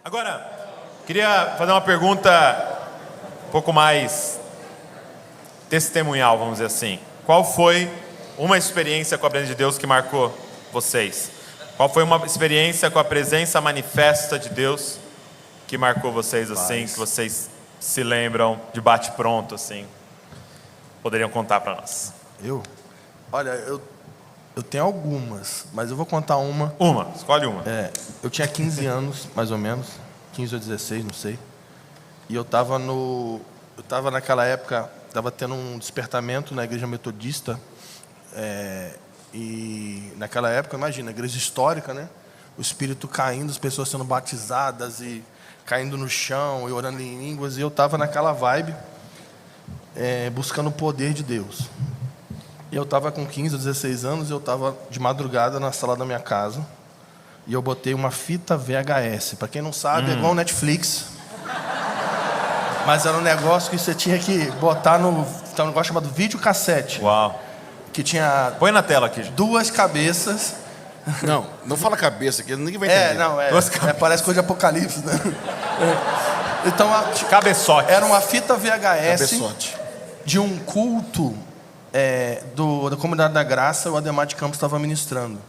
Agora, queria fazer uma pergunta um pouco mais testemunhal, vamos dizer assim. Qual foi uma experiência com a presença de Deus que marcou vocês? Qual foi uma experiência com a presença manifesta de Deus que marcou vocês, assim, que vocês se lembram de bate-pronto, assim? Poderiam contar para nós? Olha, eu tenho algumas, mas eu vou contar uma. Escolhe uma. Eu tinha 15 anos, mais ou menos, 15 ou 16, não sei. E eu estava naquela época, estava tendo um despertamento na igreja metodista. E naquela época, imagina, igreja histórica, né? O Espírito caindo, as pessoas sendo batizadas e caindo no chão e orando em línguas. E eu estava naquela vibe, buscando o poder de Deus. E eu estava com 15 ou 16 anos, eu estava de madrugada na sala da minha casa. E eu botei uma fita VHS. Para quem não sabe, é igual o Netflix. Mas era um negócio que você tinha que botar no... Tem um negócio chamado videocassete. Uau. Que tinha... Põe na tela aqui. Duas cabeças. Não fala cabeça, que ninguém vai entender. Parece coisa de apocalipse, né? Então, cabeçote. Era uma fita VHS Cabeçote. de um culto da Comunidade da Graça. O Ademar de Campos estava ministrando.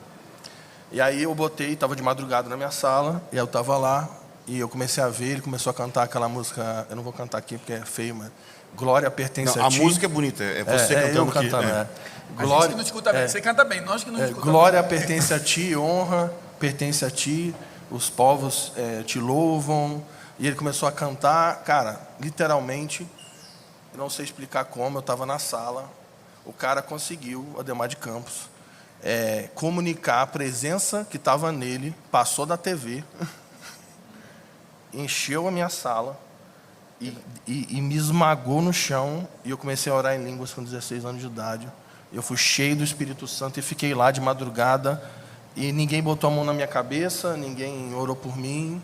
E aí eu botei, estava de madrugada na minha sala, e eu estava lá, e eu comecei a ver, ele começou a cantar aquela música, eu não vou cantar aqui porque é feio, mas Glória pertence a ti. A música é bonita, é você eu cantando cantando. Glória, a gente que não escuta bem. Você canta bem, nós que não escutamos. Glória pertence a ti, honra pertence a ti, os povos te louvam. E ele começou a cantar, cara, literalmente, eu não sei explicar como, eu estava na sala, o cara conseguiu, Ademar de Campos, comunicar a presença que estava nele, passou da TV, encheu a minha sala e me esmagou no chão, e eu comecei a orar em línguas com 16 anos de idade. Eu fui cheio do Espírito Santo e fiquei lá de madrugada, e ninguém botou a mão na minha cabeça, ninguém orou por mim.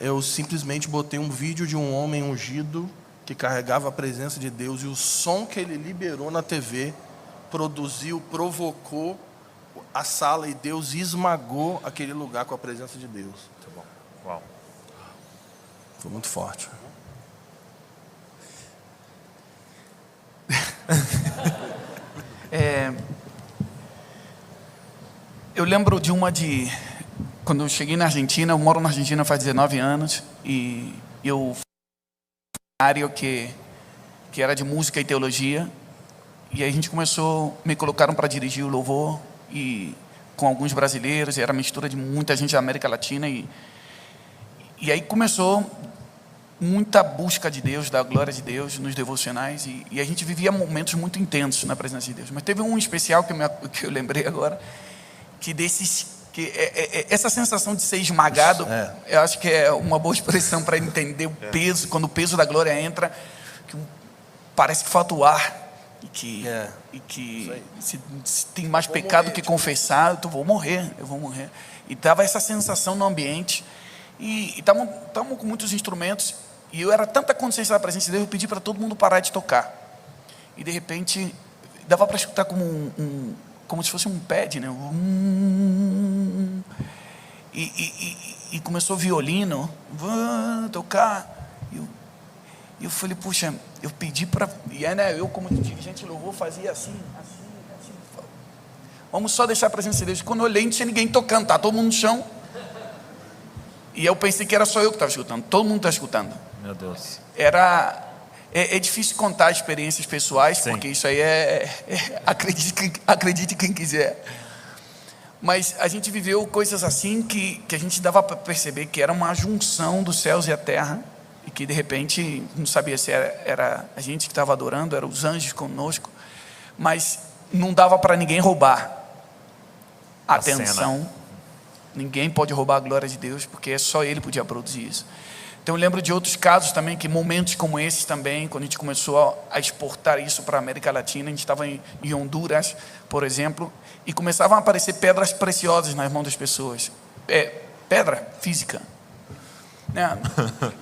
Eu simplesmente botei um vídeo de um homem ungido que carregava a presença de Deus, e o som que ele liberou na TV provocou a sala, e Deus esmagou aquele lugar com a presença de Deus. Muito bom. Uau. Foi muito forte. Eu lembro de quando eu cheguei na Argentina, eu moro na Argentina faz 19 anos, e eu fui na área que era de música e teologia, e aí a gente me colocaram para dirigir o louvor, e com alguns brasileiros, e era mistura de muita gente da América Latina, e aí começou muita busca de Deus, da glória de Deus nos devocionais, e a gente vivia momentos muito intensos na presença de Deus. Mas teve um especial que eu lembrei agora, essa sensação de ser esmagado, eu acho que é uma boa expressão para entender o peso, quando o peso da glória entra, que parece que falta o ar, e que se tem mais pecado que confessar, eu vou morrer. E dava essa sensação no ambiente, e estávamos com muitos instrumentos, e eu era tanta consciência da presença de Deus, eu pedi para todo mundo parar de tocar, e de repente dava para escutar como se fosse um pad, né? E começou o violino tocar, e eu falei, puxa, eu pedi para... E aí, né, eu como dirigente de louvor fazia assim. Vamos só deixar a presença de Deus. Quando eu olhei, não tinha ninguém tocando, tá todo mundo no chão. E eu pensei que era só eu que estava escutando. Todo mundo está escutando. Meu Deus. É difícil contar experiências pessoais, sim, porque isso aí acredite quem quiser. Mas a gente viveu coisas assim que a gente dava para perceber que era uma junção dos céus e a terra, e que de repente não sabia se era a gente que estava adorando, eram os anjos conosco, mas não dava para ninguém roubar a atenção. Cena. Ninguém pode roubar a glória de Deus, porque só Ele podia produzir isso. Então eu lembro de outros casos também, que momentos como esses também, quando a gente começou a exportar isso para a América Latina, a gente estava em Honduras, por exemplo, e começavam a aparecer pedras preciosas nas mãos das pessoas. Pedra física, né?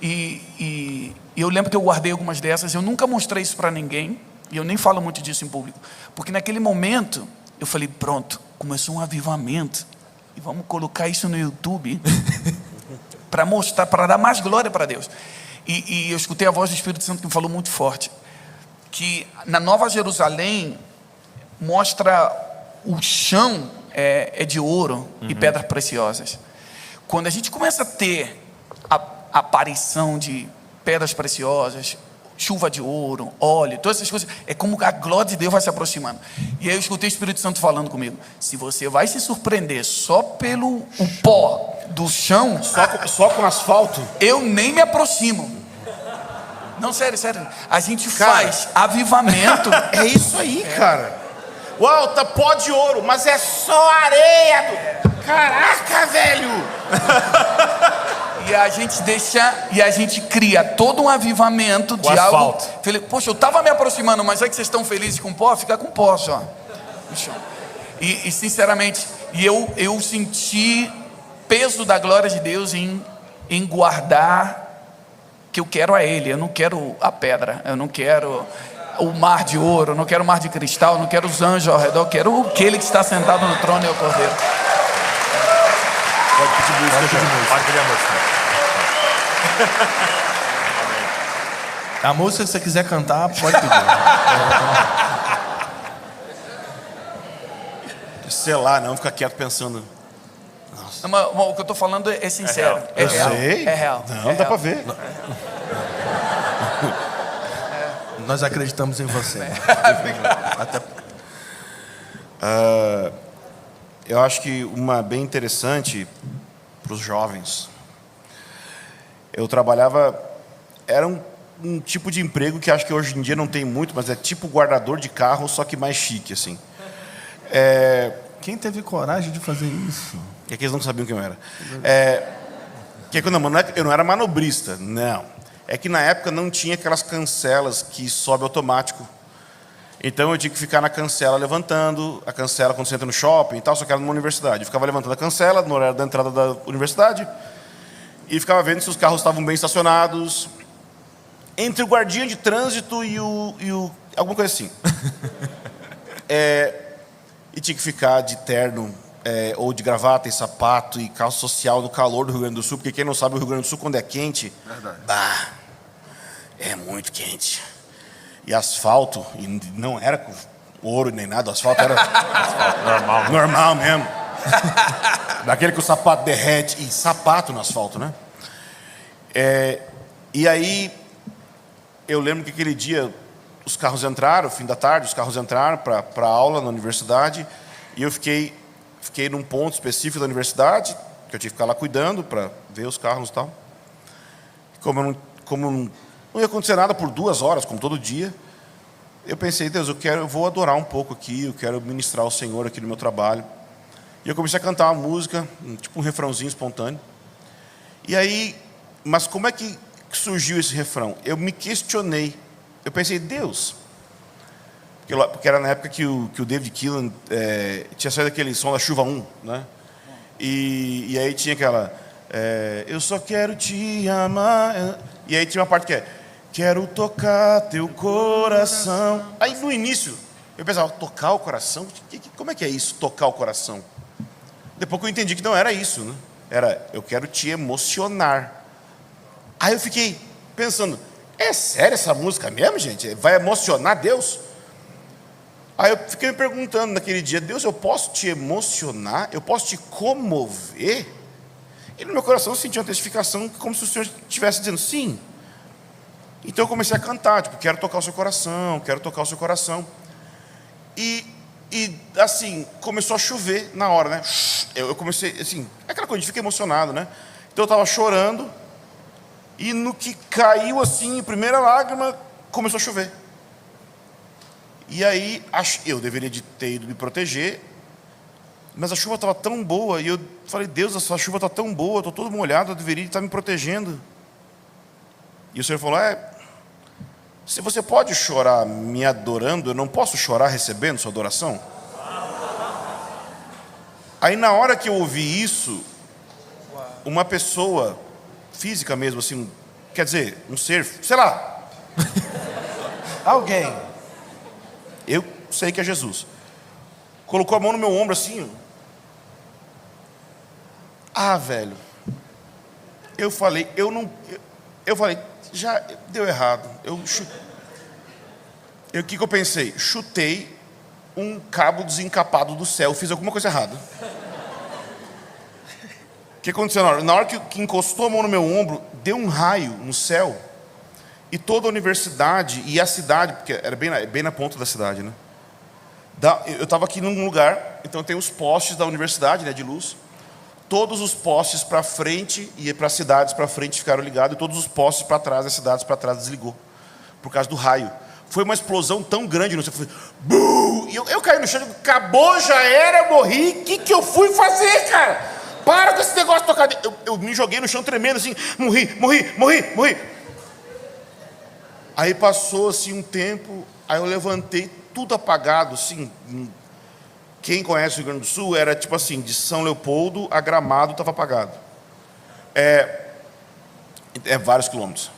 E eu lembro que eu guardei algumas dessas, eu nunca mostrei isso para ninguém, e eu nem falo muito disso em público, porque naquele momento eu falei, pronto, começou um avivamento, e vamos colocar isso no YouTube. para mostrar, para dar mais glória para Deus. E eu escutei a voz do Espírito Santo que me falou muito forte, que na Nova Jerusalém mostra o chão é de ouro e pedras preciosas. Quando a gente começa a ter a aparição de pedras preciosas, chuva de ouro, óleo, todas essas coisas, é como a glória de Deus vai se aproximando. E aí eu escutei o Espírito Santo falando comigo: se você vai se surpreender só pelo o pó do chão, Só com asfalto? eu nem me aproximo. Não, sério, a gente faz avivamento. É isso aí, cara. Uau, tá pó de ouro, mas é só areia. Caraca, velho. E a gente cria todo um avivamento de algo. Falei, poxa, eu estava me aproximando, mas já que vocês estão felizes com pó, fica com pó só. E sinceramente, eu senti peso da glória de Deus em guardar, que eu quero a Ele, eu não quero a pedra, eu não quero o mar de ouro, eu não quero o mar de cristal, eu não quero os anjos ao redor, eu quero aquele que está sentado no trono e o Cordeiro. Pode pedir música. Pode pedir a música. A música, se você quiser cantar, pode pedir. Sei lá, não, fica quieto pensando. Não, mas o que eu estou falando é sincero. Eu sei. É real. Não, dá para ver. Nós acreditamos em você. Eu acho que uma bem interessante para os jovens. Eu trabalhava, era um tipo de emprego que acho que hoje em dia não tem muito, mas é tipo guardador de carro, só que mais chique, assim. Quem teve coragem de fazer isso? É que eles não sabiam quem eu era. Eu não era manobrista, não. É que na época não tinha aquelas cancelas que sobe automático. Então eu tinha que ficar na cancela levantando, a cancela quando você entra no shopping e tal, só que era numa universidade. Eu ficava levantando a cancela no horário da entrada da universidade e ficava vendo se os carros estavam bem estacionados, entre o guardinha de trânsito e o alguma coisa assim. E tinha que ficar de terno, ou de gravata e sapato e calça social no calor do Rio Grande do Sul, porque quem não sabe, o Rio Grande do Sul, quando é quente, é muito quente. E asfalto, e não era com ouro nem nada, o asfalto era asfalto normal mesmo. Daquele que o sapato derrete, e sapato no asfalto, né? E aí, eu lembro que aquele dia os carros entraram, fim da tarde, os carros entraram para aula na universidade, e eu fiquei num ponto específico da universidade, que eu tive que ficar lá cuidando para ver os carros e tal. Como não ia acontecer nada por 2 horas, como todo dia, eu pensei: Deus, eu vou adorar um pouco aqui, eu quero ministrar ao Senhor aqui no meu trabalho. E eu comecei a cantar uma música, tipo um refrãozinho espontâneo. E aí, mas como é que surgiu esse refrão? Eu me questionei. Eu pensei: Deus, porque era na época que o David Keelan tinha saído aquele som da Chuva 1, né? E aí tinha aquela eu só quero te amar. E aí tinha uma parte que quero tocar teu coração. Aí no início eu pensava: tocar o coração? Como é que é isso, tocar o coração? Depois que eu entendi que não era isso, né? Era: eu quero te emocionar. Aí eu fiquei pensando: é sério essa música mesmo, gente? Vai emocionar Deus? Aí eu fiquei me perguntando naquele dia: Deus, eu posso te emocionar? Eu posso te comover? E no meu coração eu senti uma testificação como se o Senhor estivesse dizendo sim. Então eu comecei a cantar, tipo: quero tocar o seu coração, quero tocar o seu coração. E assim, começou a chover na hora, né? Eu comecei, assim, aquela coisa de ficar emocionado, né? Então eu estava chorando, e no que caiu assim, a primeira lágrima, começou a chover. E aí, eu deveria ter ido me proteger, mas a chuva estava tão boa, e eu falei: Deus, essa chuva está tão boa, estou todo molhado, eu deveria estar me protegendo. E o Senhor falou: se você pode chorar me adorando, eu não posso chorar recebendo sua adoração? Aí na hora que eu ouvi isso, uma pessoa física mesmo, assim, quer dizer, um ser, sei lá, alguém, eu sei que é Jesus, colocou a mão no meu ombro assim, velho, Eu falei, eu falei, já deu errado. O que eu pensei? Chutei um cabo desencapado do céu, fiz alguma coisa errada. O que aconteceu na hora? Na hora que encostou a mão no meu ombro, deu um raio no céu, e toda a universidade e a cidade, porque era bem na ponta da cidade, né? Eu estava aqui num lugar, então tem os postes da universidade, né, de luz. Todos os postes para frente e para as cidades para frente ficaram ligados, e todos os postes para trás, as cidades para trás desligou, por causa do raio. Foi uma explosão tão grande no céu, e eu caí no chão, acabou, já era, eu morri, o que eu fui fazer, cara? Para com esse negócio de tocar. Eu me joguei no chão tremendo assim, morri. Aí passou assim um tempo, aí eu levantei, tudo apagado, assim. Quem conhece o Rio Grande do Sul, era tipo assim, de São Leopoldo a Gramado estava apagado. Vários quilômetros.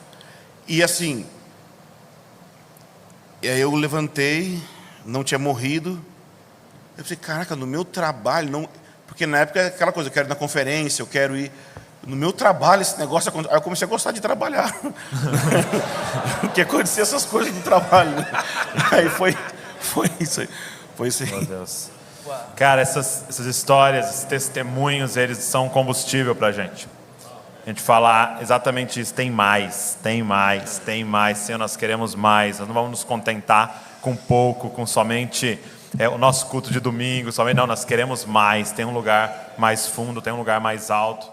E assim, aí eu levantei, não tinha morrido. Eu pensei, caraca, no meu trabalho, não... Porque na época é aquela coisa, eu quero ir na conferência, eu quero ir... No meu trabalho esse negócio aconteceu. Aí eu comecei a gostar de trabalhar. Porque acontecia essas coisas no trabalho. Né? Aí foi isso aí. Foi isso aí. Meu Deus. Cara, essas histórias, esses testemunhos, eles são combustível pra gente. A gente falar exatamente isso. Tem mais. Senhor, nós queremos mais. Nós não vamos nos contentar com pouco, com somente... o nosso culto de domingo, somente não, nós queremos mais, tem um lugar mais fundo, tem um lugar mais alto.